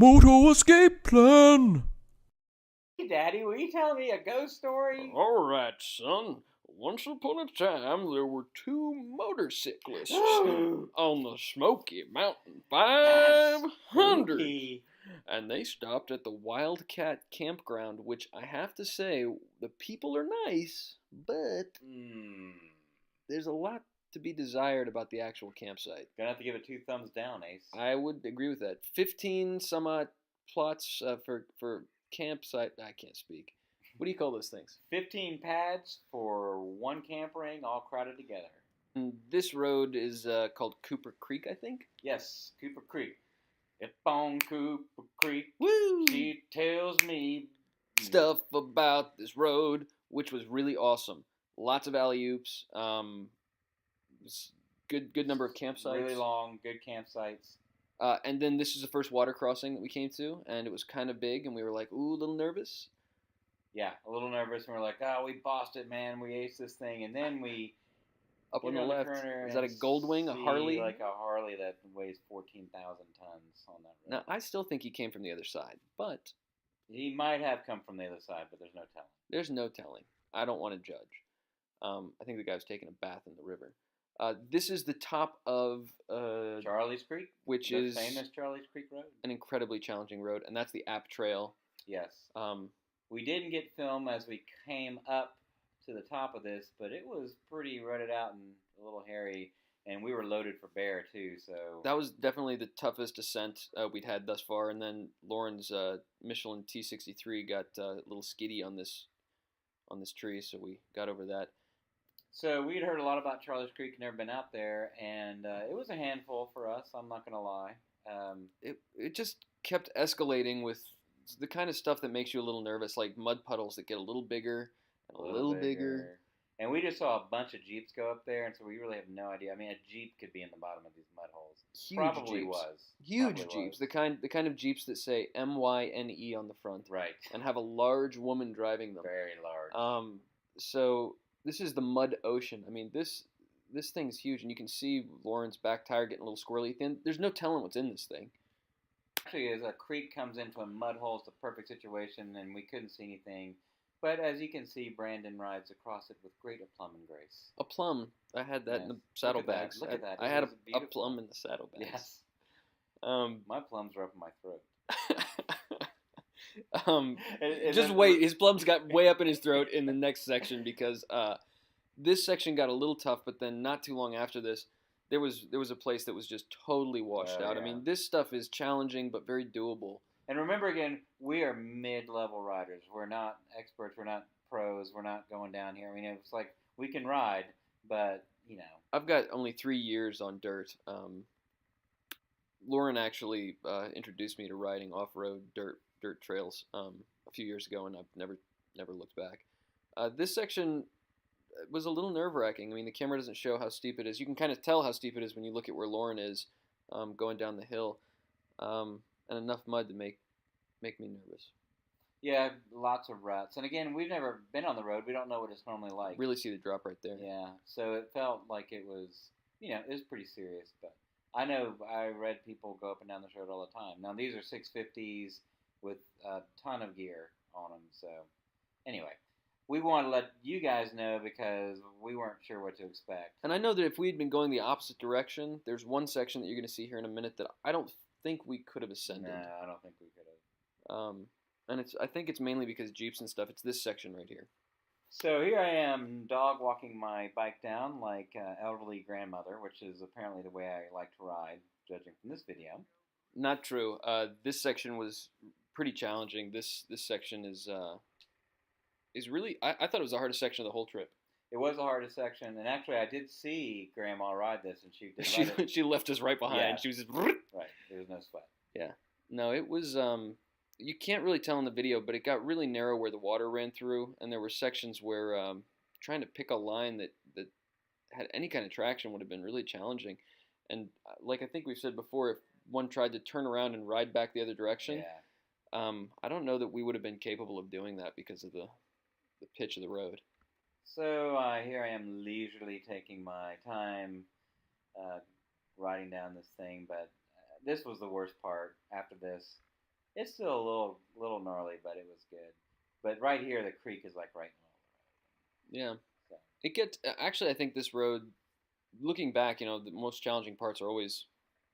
Moto escape plan! Hey, Daddy, will you tell me a ghost story? All right, son. Once upon a time, there were two motorcyclists on the Smoky Mountain That's 500. spooky. And they stopped at the Wildcat Campground, which I have to say, the people are nice, but Hmm. there's a lot to be desired about the actual campsite. Gonna have to give it 2 thumbs down, Ace. I would agree with that. 15 some odd plots for campsite. I can't speak. What do you call those things? 15 pads for one camp ring, all crowded together. And this road is called Cooper Creek, I think. Yes, Cooper Creek. If on Cooper Creek, Woo! she tells me Stuff about this road, which was really awesome. Lots of alley oops. Good number of campsites. Really long, good campsites. And then this is the first water crossing that we came to, and it was kind of big, and we were like, ooh, a little nervous. Yeah, a little nervous. And we're like, oh, we bossed it, man. We aced this thing. And then we Up get on the around left, corner is that a and Goldwing, a see, Harley? Like a Harley that weighs 14,000 tons on that road. Now, I still think he came from the other side, but He might have come from the other side, but there's no telling. there's no telling. I don't want to judge. I think the guy was taking a bath in the river. This is the top of Charlie's Creek, which the is famous Charlie's Creek Road. an incredibly challenging road, and that's the App Trail. Yes. Um, We didn't get film as we came up to the top of this, but it was pretty rutted out and a little hairy, and we were loaded for bear too. So that was definitely the toughest ascent we'd had thus far, and then Lauren's Michelin T63 got a little skiddy on this tree, so we got over that. So we'd heard a lot about Charlie's Creek, never been out there, and it was a handful for us. I'm not gonna lie. It just kept escalating with the kind of stuff that makes you a little nervous, like mud puddles that get a little bigger and a little bigger. And we just saw a bunch of Jeeps go up there, and so we really have no idea. I mean, a Jeep could be in the bottom of these mud holes. Huge Probably Jeeps. was. Huge Probably Jeeps. was. The kind of Jeeps that say MYNE on the front. Right. And have a large woman driving them. Very large. So this is the mud ocean. I mean, this thing's huge, and you can see Lauren's back tire getting a little squirrely. There's no telling what's in this thing. Actually, as a creek comes into a mud hole, it's the perfect situation, and we couldn't see anything. But as you can see, Brandon rides across it with great aplomb and grace. A plum. I had that in the Yes. saddlebags. Look at that. I It had was a beautiful. plum in the saddlebags. Yes. Um, My plums are up in my throat. And just then- wait. His plums got way up in his throat in the next section because this section got a little tough. But then not too long after this, there was a place that was just totally washed Oh, out. I yeah. mean, this stuff is challenging but very doable. And remember again, we are mid-level riders. We're not experts. We're not pros. We're not going down here. I mean, it's like we can ride, but you know. I've got only 3 years on dirt. Lauren actually introduced me to riding off-road dirt trails a few years ago, and I've never looked back. This section was a little nerve-wracking. I mean, the camera doesn't show how steep it is. You can kind of tell how steep it is when you look at where Lauren is going down the hill, and enough mud to make me nervous. Yeah, lots of ruts. And again, we've never been on the road. We don't know what it's normally like. Really see the drop right there. Yeah, so it felt like it was, it was pretty serious. But I know I read people go up and down this road all the time. Now, these are 650s with a ton of gear on them. So anyway, we want to let you guys know because we weren't sure what to expect. And I know that if we had been going the opposite direction, there's one section that you're going to see here in a minute that I don't think we could have ascended. No, I don't think we could have. And I think it's mainly because Jeeps and stuff. It's this section right here. So here I am, dog walking my bike down like elderly grandmother, which is apparently the way I like to ride, judging from this video. Not true. This section was pretty challenging. This section is really. I thought it was the hardest section of the whole trip. It was the hardest section, and actually I did see Grandma ride this, and she did ride it. She left us right behind. Yeah. She was just Right, there was no sweat. Yeah. No, it was. You can't really tell in the video, but it got really narrow where the water ran through, and there were sections where trying to pick a line that had any kind of traction would have been really challenging. And like I think we've said before, if one tried to turn around and ride back the other direction, I don't know that we would have been capable of doing that because of the pitch of the road. So here I am leisurely taking my time riding down this thing, but this was the worst part. After this, It's still a little gnarly, but it was good. But right here, the creek is like right in the Yeah. middle of the road. It gets actually. I think this road, looking back, the most challenging parts are always,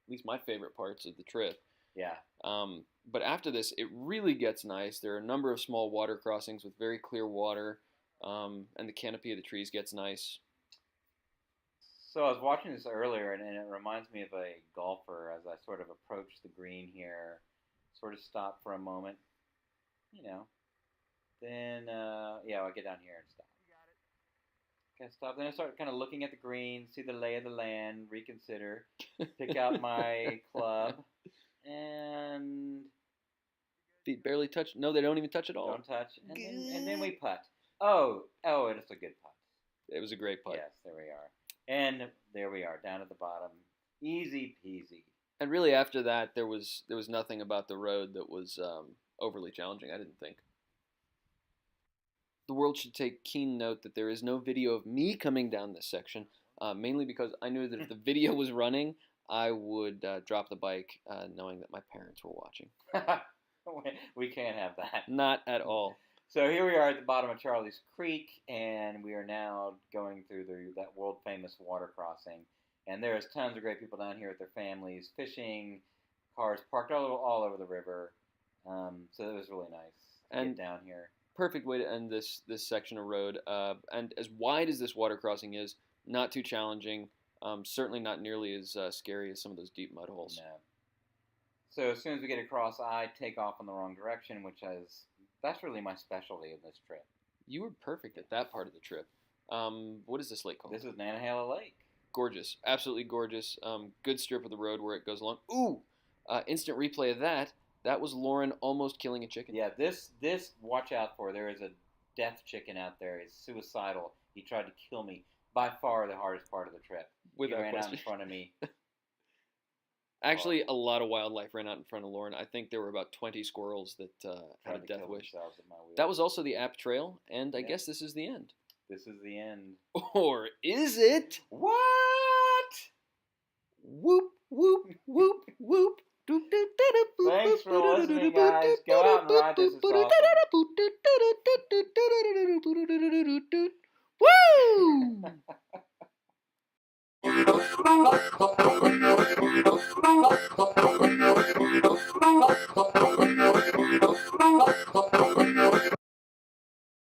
at least my favorite parts of the trip. Yeah. But after this, it really gets nice. There are a number of small water crossings with very clear water, and the canopy of the trees gets nice. So I was watching this earlier, and it reminds me of a golfer as I sort of approach the green here, sort of stop for a moment, you know. Then, yeah, I'll get down here and stop. Okay, stop. Then I start kind of looking at the green, see the lay of the land, reconsider, pick out my club, and Feet barely touch. No, they don't even touch at all. don't touch. And then we putt. Oh, it's a good putt. It was a great putt. Yes, there we are. And there we are, down at the bottom. Easy peasy. And really, after that, there was nothing about the road that was overly challenging. I didn't think. The world should take keen note that there is no video of me coming down this section, mainly because I knew that if the video was running, I would drop the bike, knowing that my parents were watching. We can't have that. Not at all. So here we are at the bottom of Charlie's Creek, and we are now going through that world-famous water crossing. And there's tons of great people down here with their families, fishing, cars parked all over the river. So it was really nice to get down here. Perfect way to end this section of road. And as wide as this water crossing is, not too challenging. Certainly not nearly as scary as some of those deep mud holes. No. So as soon as we get across, I take off in the wrong direction, that's really my specialty in this trip. You were perfect at that part of the trip. What is this lake called? This is Nantahala Lake. Gorgeous. Absolutely gorgeous. Good strip of the road where it goes along. Ooh! Instant replay of that. That was Lauren almost killing a chicken. Yeah, this watch out for. There is a death chicken out there. He's suicidal. He tried to kill me. By far the hardest part of the trip. He ran out in front of me. Actually, a lot of wildlife ran out in front of Lauren. I think there were about 20 squirrels that had a death wish. That was also the app trail, and I guess this is the end. This is the end. Or is it? What? Whoop, whoop, whoop, whoop. Thanks for listening, guys. Go out and ride this. It's awesome. Woo!